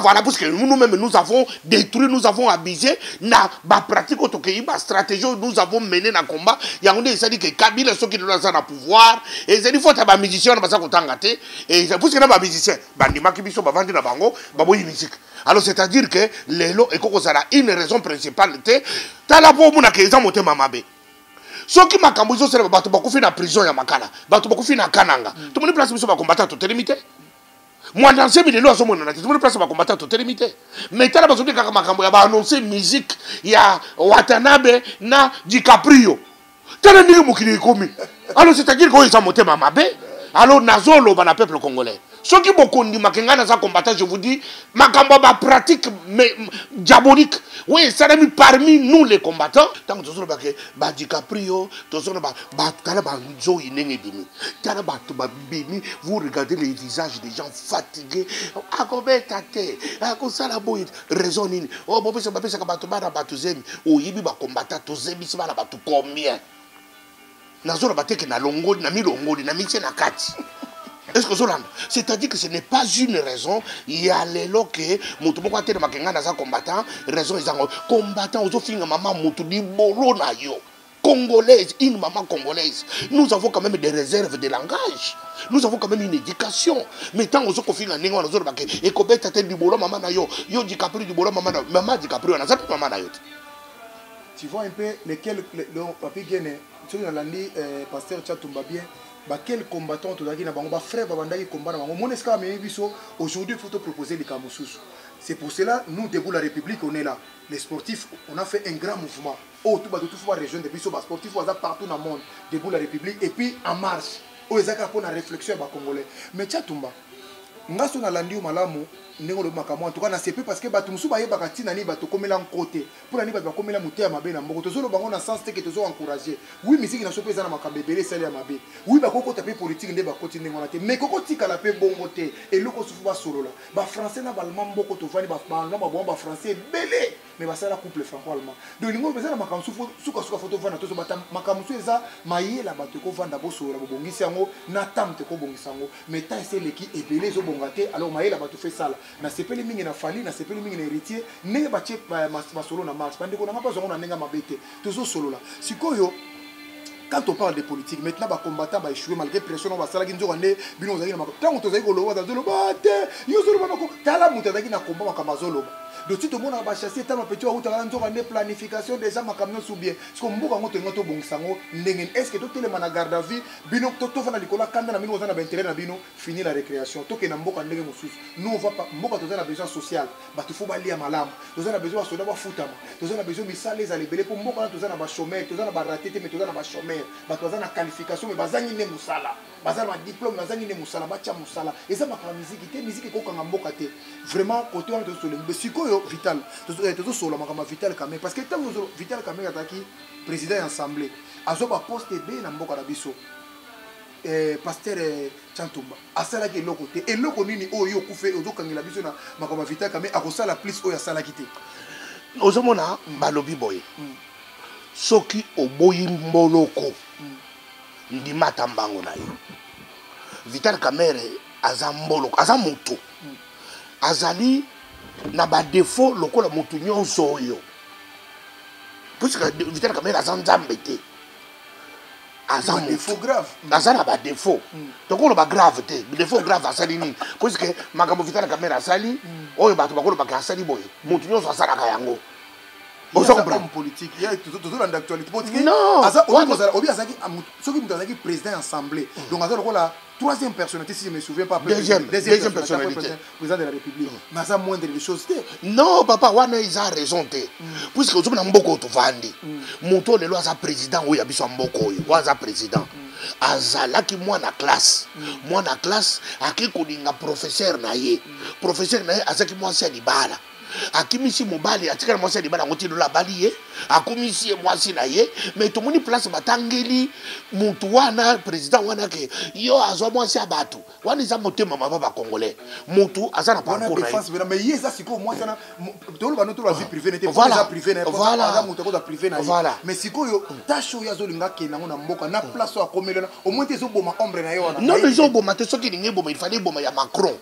S1: voilà parce que nous-mêmes nous avons détruit nous avons abusé na ba pratique autokei ba stratégie nous avons mené na combat yango ça dit que Kabila ceux qui nous ont pouvoir et c'est il faut ta ba musicien ba ça kotanga te et c'est parce que na ba musicien ba ndima ki biso ba vandi na bango ba boyi musique alors c'est-à-dire que lelo ekoko sala une raison principale te tala po muna ke za motema mabe soki makambo zo sala bato bakufi na prison ya makala bato bakufi na kananga to moni place biso ba combattant to limité moi dans ces vidéos à ce moment là tout le monde place ba combattant to limité mais tala bazo kaka makambo ya ba annoncer musique ya Watanabe na DiCaprio tala ndenge mokili komi alors c'est-à-dire que ça motema mabe alors nazolo ba na peuple congolais Ceux qui beaucoup dit makenga za combattant, je vous dis, makambo ba pratique diabolique. Oui, ça a mis parmi nous les combattants. Tant que tous les ba DiCaprio, tous les ba kala ba nzo inenge dimi. Kala ba to ba bimi, vous regardez les visages des gens fatigués. Akobe tate, akosala boy raison nini. Oh bobe ça ba pesa ka ba to ba na ba to zemi. O yibi ba combattant to zemi si ba na ba to combien. Nazo ba teke na longoli na mi longoli na mi na kati. Est-ce que c'est-à-dire que ce n'est pas une raison. Il y a les lots que Moutoumoko a été combattant, raison ils ont combattant aux autres maman Moutoudi Bolo na yo. Congolaise, une maman congolaise. Nous avons quand même des réserves de langage. Nous avons quand même une éducation. Mais tant aux autres filles, on a autres baquets. Et qu'on bête à tête du bolo maman na yo. Yo DiCaprio du bolo maman DiCaprio. On a ça maman na yo.
S2: Tu vois un peu lesquels le papier Guéné. Tu vois l'année pasteur Tchatumba bien. Quel combattant tu as dit, frère, aujourd'hui il faut te proposer les Kamoussous. C'est pour cela, nous, debout la République, on est là. Les sportifs, on a fait un grand mouvement. Oh, tout va rejoindre depuis les sportifs, on a partout dans le monde, debout la République, et puis en marche. Oh, ils ont une réflexion à Congolais. Mais Tchatumba, ngaso na landi malamu ndenge lo makamo en tout cas na c'est parce que batu musu ba yeba katina ni batu komela en côté pour ani batu komela muté mabe na mboko tozolo bango na sens te que tozo encourager oui musique na so pesa na makambebele sali ya mabe oui ba koko tapé politique nde ba koti ndenge wana te mais koko tika la pe bongo te et loko sufu ba solola ba français na ba allemand mboko to vani ba ba français belé mais ba sala couple franco allemand donc ningo pesa na makamsu suka photo vana tozo bata makamsu eza mayela batu ko vanda bo solola bo bongisi yango na tamte ko bongisa yango mais ta c'est l'équipe et belé zo bongate alors mayela batu fait ça na sepeli mingi na fali na sepeli mingi na héritier ndenge batie masolo na marche pandeko na pas zongo na ndenge mabete tozo solo là sikoyo. Quand on parle de politique, maintenant les combattants vont échouer malgré pression, on va s'aller dans une bino zaki na tant on tozaki koloba dans zolo bate yo zolo banako tala mutazaki na combat makamazolo. Donc si tout le monde a chassé tant petit ou tala nzo une planification déjà makamno sous bien parce que mboka ngoto ngoto bongsango ndenge est-ce que tout le monde a garde à vie bino to fana likola kanda na bino zana ba intérêt na bino finir la récréation to ke na mboka ndenge mususu nous on va pas mboka tozana besoin social ba tu faut ba lia malamu tozana besoin soda ba futama tozana besoin misala les alebele pour mboka tozana ba chômeur tozana ba raté mais tozana ba chômeur bato baza na qualification mais bazangi ne musala baza na diplôme bazangi ne musala bacha musala et ça makala musique te musique ko kanga mboka te vraiment côté on te solo mais sikoyo vital to solo makama vital quand même parce que tant vital quand même ataki président assemblée azoba poste be na mboka na biso pasteur Chantumba asala ke loko te et loko nini oyo kufe ozokangela biso na makama vital quand même akosala plus oyo asala kité
S1: ozomona balobi boye soki oboyi mboloko ndimata mbango na yo Vital Kamerhe aza mboloko aza moto azali na ba défaut lokola moto nyonso oyo puisque Vital Kamerhe aza nzambe te aza
S2: défaut grave
S1: aza na ba défaut tokolo ba grave te défaut grave asali nini puisque makambo Vital Kamerhe asali oyo bato bakolo baka asali boye moto nyonso asalaka yango.
S2: Homme politique, il y a toujours dans l'actualité. Non, qui président assemblée. Donc, la troisième personnalité, si je me souviens pas.
S1: Deuxième personnalité.
S2: Président de la République. Mais ça moindre des choses.
S1: Non, papa, il a raison. Puisque nous avons beaucoup de vandi. Moto le loi président ou yabiso mboko wa président. Azalaki moi na classe. Moi na classe, akiko ninga professeur na ye. Professeur na ye azaki moi c'est libala. Akimisi mobali atikala mwasi libala ngoti lola bali ye akomisi mwasi na ye mais to moni place batangeli mutu wana président wana ke yo azwa mwasi abatu wana za motema mama ba congolais mutu azana parcours na
S2: défense mais yeza siko mwasi na to lo banoto la vie privée n'était pas privé na pas mutu ko da privé na mais siko yo tasho ya zolinga ke nango na mboka na place ya komelona au moins te zo boma ombre na yo wana
S1: non mais zo boma te soki ninge boma il fallait boma ya Macron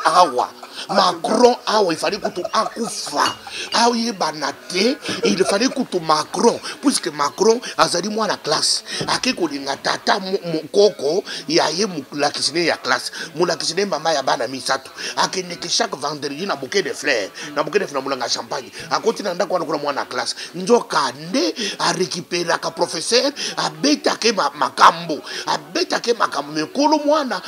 S1: awa Macron awa il fallait kutu akufa awi banate il fallait kutu Macron puisque Macron azali moi la classe akiko linga tata mukoko ya ye mulakisine ya classe mulakisine mama ya bana misato akene ke chaque vendredi na bouquet de fleurs na mulanga champagne akoti na ndako wana mwana classe nzoka nde a récupérer ka professeur abeta ke makambo mais kolo mwana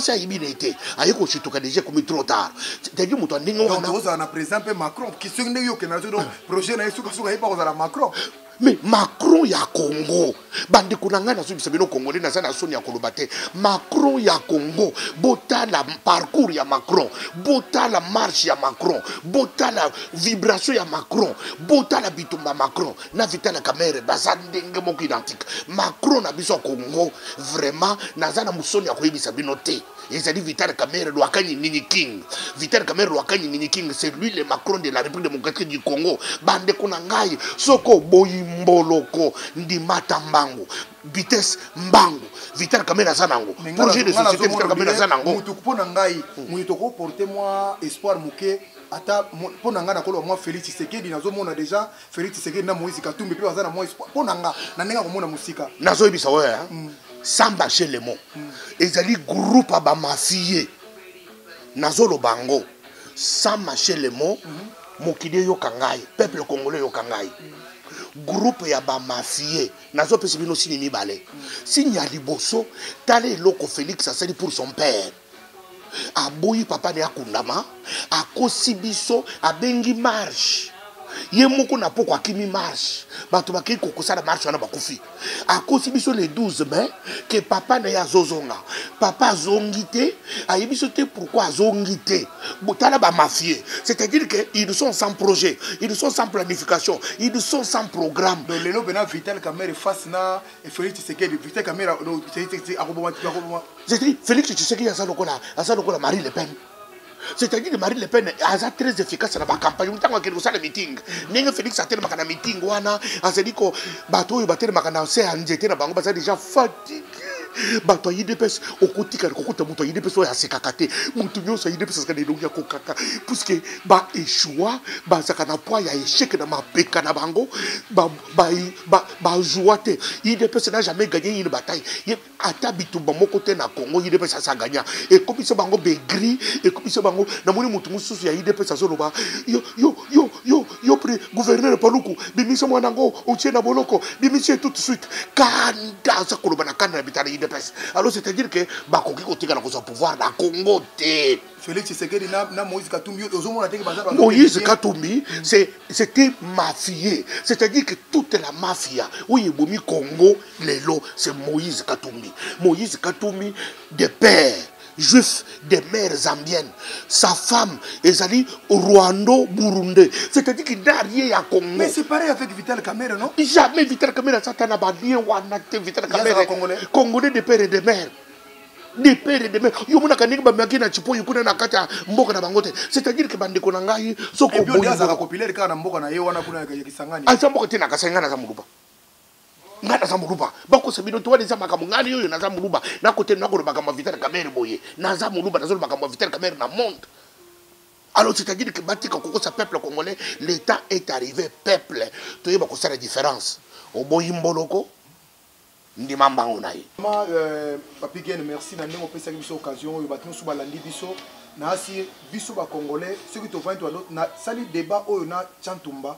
S1: sa yibinete ayiko chituka déjà comme trop tard c'est-à-dire muto ndingo
S2: wana na président Macron qui se nde yo ke na zo projet na suka suka ipa kozala Macron
S1: mais Macron ya Congo bande kunanga na subisa bino congolais na sana soni ya kolobate Macron ya Congo bota la parcours ya Macron bota la marche ya Macron bota la vibration ya Macron bota la bitumba Macron na Vital Kamerhe bazandenge moko identique Macron na biso Congo vraiment nazana musoni ya koyebisa bino te ezali Vital Kamerhe Lwakanyi Nini King Vital Kamerhe Lwakanyi Nini King c'est lui le Macron de la République démocratique du Congo bande kunangai soko boyi mboloko ndimata mbangu vitesse mbangu Vital Kamerhe azanango projet de société Vital Kamerhe azanango
S2: mutu kupona ngai mutu ko porter moi espoir muke ata pona nga na kolo moi Félix Tshisekedi nazo mona déjà Félix Tshisekedi na Moïse Katumbi pe azana moi espoir pona nga na nenga komona musika
S1: nazo yebisa wewe Samba chez les mots ezali groupe ba mafie nazo lo bango Samba chez les mots mokide yo kangai peuple congolais yo kangai groupe ya ba mafie nazo pesi bino sini mibale signe ya liboso tale loko Félix asali pour son père aboyi papa ne akundama akosi biso abengi marche ye moko na poko akimi marche bato bakei kokosala marche wana bakufi akosi biso le 12 mai que papa ne ya zozonga papa azongi te ayebi biso te pourquoi azongi te botala ba mafie c'est-à-dire que ils sont sans projet ils sont sans planification ils sont sans programme
S2: donc lelo bena Vital Kamerhe face na Félix Tshisekedi Vital Kamerhe
S1: c'est-à-dire Félix Tshisekedi asalokola Marie Le Pen. C'est-à-dire que Marine Le Pen est très efficace dans la campagne. Nous avons fait meeting. Nous Félix a tellement de meeting. On a dit que bateau est battu dans déjà fatigué. Bato yidepes okotika kokota muto yidepes oya sekakate muto nyoso yidepes ska de longia kokaka puisque ba échoua ba zakana poa ya échec na mapeka na bango ba jouate yidepes n'a jamais gagné une bataille ata bitumba moko te na Congo yidepes sa gagna et comme ça bango begri et comme ça bango na moni muto mususu ya yidepes azoloba yo pri gouverneur Paluku bimiso mwanango otie na boloko bimiso tout de suite kanda za koloba na kanda bitana. Alors c'est-à-dire que bakoki kotika na kosa pouvoir na Congo te
S2: Félix Tshisekedi na Moïse Katumbi
S1: Moïse Katumbi c'était mafieux, c'est-à-dire que toute la mafia oui bomi Congo lelo c'est Moïse Katumbi de père juif des mères zambiennes sa femme ezali Rwando Burundi c'est-à-dire qu'il n'a rien à Congo
S2: mais c'est pareil avec Vital Kamerhe non
S1: jamais Vital Kamerhe satana ba lien wana te Vital Kamerhe congolais de père et de mère des pères et de mères yo mona kaninga ba makina chipo yukuna na kata mboka na bangote c'est-à-dire que bande kona ngai soko
S2: boyi za kopilere kana mboka na ye wana kuna ya Kisangani
S1: asa mboka tena kasangana za muluba ngana za muluba bako sabino to wali za makamu ngani yoyo na za muluba na kote na ko bakama Vital Kamerhe boye na za muluba na zo bakama Vital Kamerhe na monde. Alors c'est-à-dire que batika koko sa peuple congolais l'état est arrivé peuple to yeba ko sala différence o boyi mboloko ndi mambango nayi
S2: papi Ken merci na ndenge opesa biso occasion oyo batino suba landi biso na asi biso ba congolais ceux qui te voient toi na sali débat oyo na Chantumba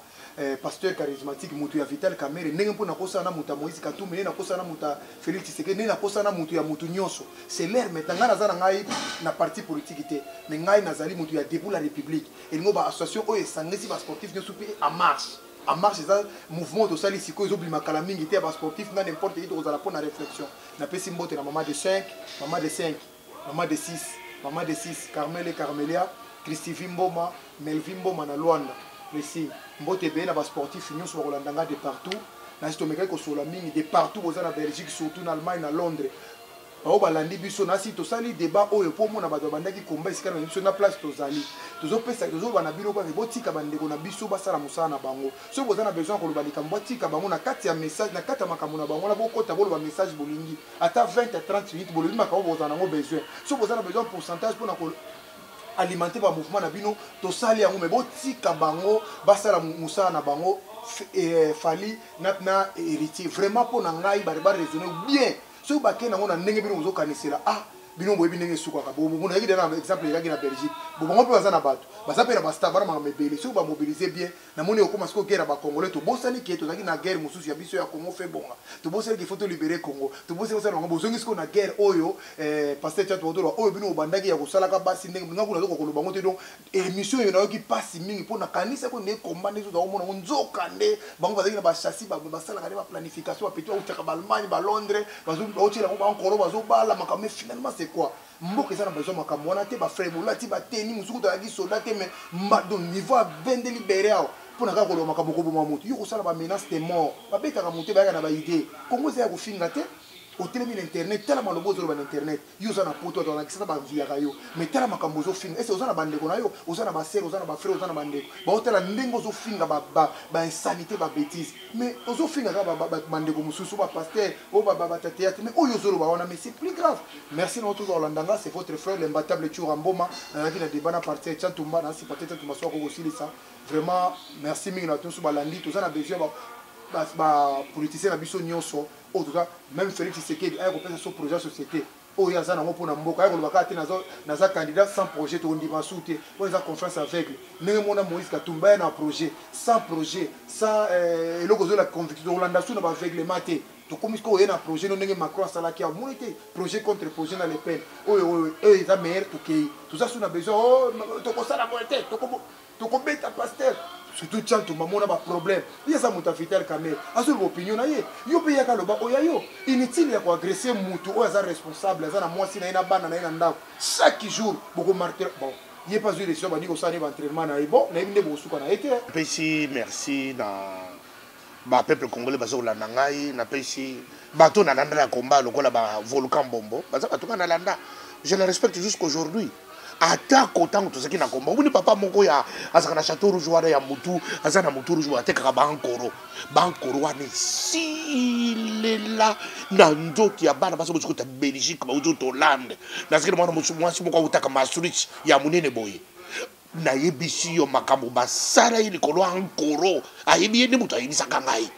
S2: pasteur charismatique mutu ya Vital Kamerhe ndenge mpo na kosa na muta Moïse Katumbi na kosa na muta Félix Tshisekedi na kosa na mutu ya mutu nyonso c'est l'air metanga na za na ngai na parti politique te mais ngai nazali mutu ya debout la République et ngo ba association oyo sangesi ba sportif nyonso pe en marche ça mouvement de sali siko ezobli makala mingi te ba sportif na n'importe qui ozala pour na réflexion na pesi mbote na maman de 5 maman de 6 maman de 6 Carmel et Carmelia Christivie Mboma Melvin Mboma na Luanda précis mbote be na ba sportif nyonso bakolandanga de partout na sitomeka ko sola mingi de partout boza na Belgique surtout na Allemagne na Londres bao balandi biso na si to sali débat oyo po mona bato bandaki komba isika na biso na place tozali tozopesa tozobana bino kwa botika bandeko na biso basala musala na bango so boza na besoin ko lobalika mbotika bango na kati ya message na kati ya makambo na bango na bokota bolo ba message bolingi ata 20 à 30 minutes bolingi makambo boza na ngo besoin so boza na besoin pourcentage pour na ko alimenter ba mouvement na bino to sali yango me botika bango basala musala na bango fali na héritier vraiment pour na ngai ba raisonner bien so bakena ngona ndenge bino uzokanisela bino boyebi ndenge esukaka bonayaki dena exemple ezalaki na Belgique bango mpe baza na bato baza mpe na bastar bana makambo ebele soki bamobilize bien namoni okoma sikoyo guerre ya bacongolais tobosani ke tozalaki na guerre mosusu ya biso ya Congo fe bonga tobosani ke faut tolibere Congo tobosani kosala bango bozongi sikoyo na guerre oyo pasteur Tchat Toloba oyo bino obandaki ya kosalaka basi ndenge nga kuna zoko koloba ngo te donc émission oyo nayoki pasi mingi mpona kanisa ko ne komba nde tozomona ngo nzoka nde bango bazalaki na bachassi basalaka nde baplanification bapeti bautaka baallemagne balondres baotiela ngo bankolo bazobala makambo finalement c'est quoi mboka eza na besoin makambo wana te bafrère bolati bateni mosuku tozalaki soda te mais donc niveau abende libéré awa mpona kaka koloba makambo koboma motu yo kosala bamenace de mort babetaka motu bayaka na baidée kongo eza ya kofinga te otelemi na internet tala malobo ozoloba na internet yo oza na poto atonakisaka baviyaka yo mais tala makambo ozofinga ese oza na bandeko na yo oza na basere oza na bafrère oza na bandeko baotala ndenge ozofinga bainsanité babétise mais ozofinga kaka bandeko mosusu bapaster oyo batateatre mais oyo ozoloba wana mais c'est plus grave merci na otoza olandanga c'est votre frère l'imbattable Tchura Mboma nazalaki na débat na partir Tchantumba nasi partir Tchantumba soki kokosilisa vraiment merci mingi na toso balandi toza na besoin bapoliticien na biso nyonso oyo toza même Félix Tshisekedi aya kopesa so projet ya société oyo aza nango mpona mboka aya koloba kaka te naza candidat sans projet tokondima su te oyo eza confiance aveugle ndenge mona Moïse Katumba aya na projet sans eloko ozola conviction tolanda su na baaveuglement te tokomi sikoyo oye na projet no ndenge Macron asalaki awa moni te projet contre projet na Le Pen oyo eza meilleur tokei toza su na besoin tokosala boye te tokobeta pasteur surtout Tchantumba mona ba problème il ça muta vital kamel azul opinion na ye yo pe yaka loba oya yo inutile ya ko agresser mutu o za responsable za na mwasi na ina bana na ina ndako chaque jour boko martyr bon il pas eu les soba ni ko sa ni entraînement na bon na inde bo suka na été
S1: pesi merci na ba peuple congolais bazo la ngai na pesi bato na landa ya combat lokola ba volcan bombo baza batuka na landa je le respecte jusqu'aujourd'hui ata kotango tozaki na komba ubuni papa moko ya azaka na château rouge wana ya mutu aza na mutu rouge atekaka bankoro wana silela na nzoti ya bana baso bosikuta Belgique bauti to Hollande nazikile mwana mwasi moko utaka Maastricht ya munene boye na yebisi yo makambo basara ili kolo ankoro ayebi yende mutu ayebisaka ngai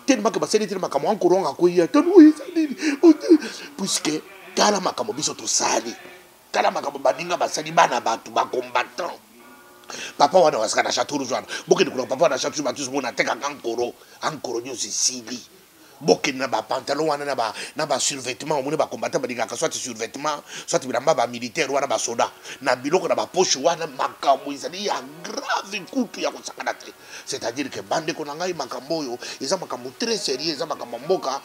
S1: tellement que basali tellement makambo ankoro ngakoya tonu ezali puisque tala makambo biso to sali tala makambo baninga basali bana batu ba combattant papa wana wasaka na château rouge wana boke de papa na château rouge tous mona teka ankoro nyo sisili boke na ba pantalon wana na ba survêtement omone ba combattant baninga ka soit survêtement soit bilamba ba militaire wana ba soda na biloko na ba poche wana makambo izali ya grave kutu ya kosakana te c'est-à-dire que bande ko ngai makambo yo eza makambo très sérieux eza makambo mboka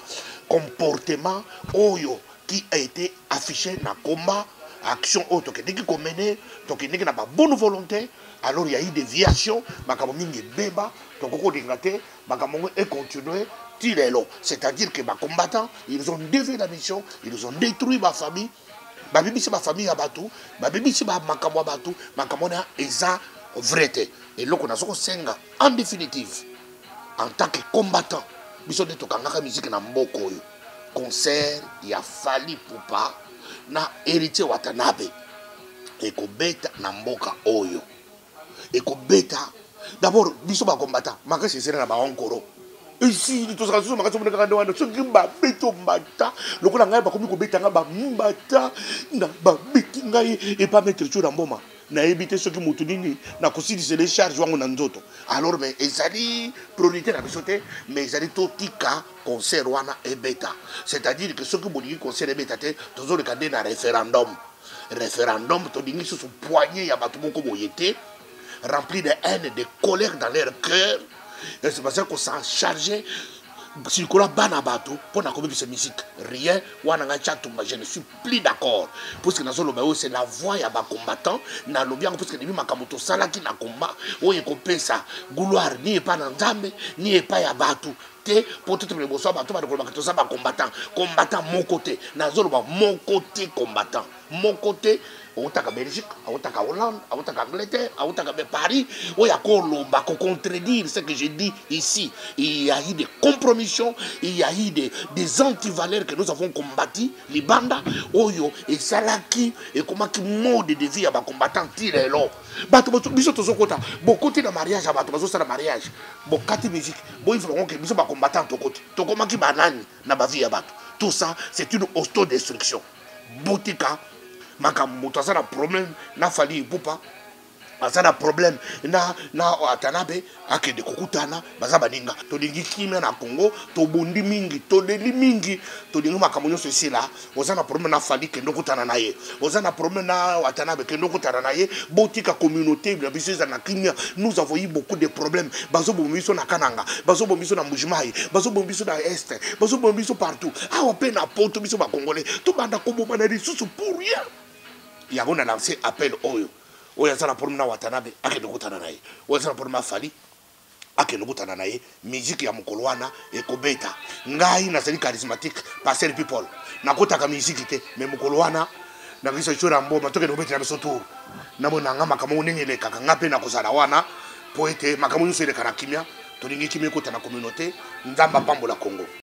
S1: comportement oyo qui a été affiché na combat action auto que dès qu'on mène donc il n'y a pas bonne volonté alors il y a eu des déviations makamomingi beba donc on dingate makamongo et continuer tirer l'eau c'est-à-dire que ma combattants ils ont dévié la mission ils ont détruit ma famille ma bibi c'est ma famille à Batou ma bibi c'est ma makamo à Batou makamona eza vrai et là on a ce senga en définitive en tant que combattant biso de tokanga musique na mboko yo concert ya Fally Ipupa na héritier Watanabe ekobeta na mboka oyo ekobeta d'abord biso ba combattant makasi sera na ba onkoro ici tous les jours makasi moneka ndo wana soki ba beto mbata lokola ngai ba komi kobeta nga ba mbata na ba beti ngai et pas mettre sur mboma na éviter ce qui mutu nini na kosilisa les charges wangu na nzoto alors mais ezali priorité na bisote mais ezali totika concert wana ebeta c'est-à-dire que ce que bolingi concert ebeta te tozo le cadre na référendum to dingi sous poignée ya bato moko boyete rempli de haine de colère dans leur cœur et c'est parce qu'on s'en chargeait si on a bana bateau pour la communauté musique rien wana nga Tchantumba je ne suis plus d'accord parce que dans le c'est la voix ya ba combattant na lobby parce que depuis makamoto sala ki na combat oye ko pesa gloire ni pas na nzambe ni pas ya bateau te pour tout le bosso bateau ba ko ba ça ba combattant mon côté na zolo ba mon côté combattant mon côté autaka Belgique, autaka Hollande, autaka Angleterre, autaka Paris, où il y a contredire ce que j'ai dit ici. Il y a eu des compromissions, il y a eu des antivaleurs que nous avons combattu, les bandas, oyo, et salaki, et comment qui mode de vie à ma combattant tire l'eau. Bato biso tozo kota, bon côté de mariage à bato bazo ça mariage, bon kati musique, bon il faut que biso ba combattant to côté, to comment qui banane na ba vie à bato. Tout ça, c'est une autodestruction. botika makambo moto aza na problème na Fally Ipupa aza na problème na Watanabe akende kokutana baza baninga tolingi kimia na Congo tobondi mingi toleli mingi tolingi makambo nyonso esila oza na problème na Fally kende kokutana na ye oza na problème na Watanabe kende kokutana na ye botika communauté na biso eza na kimia nous avons eu beaucoup de problèmes bazo bombiso na Kananga bazo bombiso na Mujimai bazo bombiso na Est bazo bombiso partout awa pe na poto biso ba Congolais to banda ko bomana lisusu pour rien ya bona lancer appel oyo oya zana problème na Watanabe akende kutana naye oya zana problème na Fally akende kutana naye musique ya mukolwana ekobeta ngai na sali charismatique passer people nakotaka musique te mais mukolwana na kisa chora mboma toke nobeta na biso tour na mona ngama kama unengele kaka ngape na kozala wana poete makamu nyuso ile kana kimia tolingi kimia kota na communauté nzamba pambo la Congo.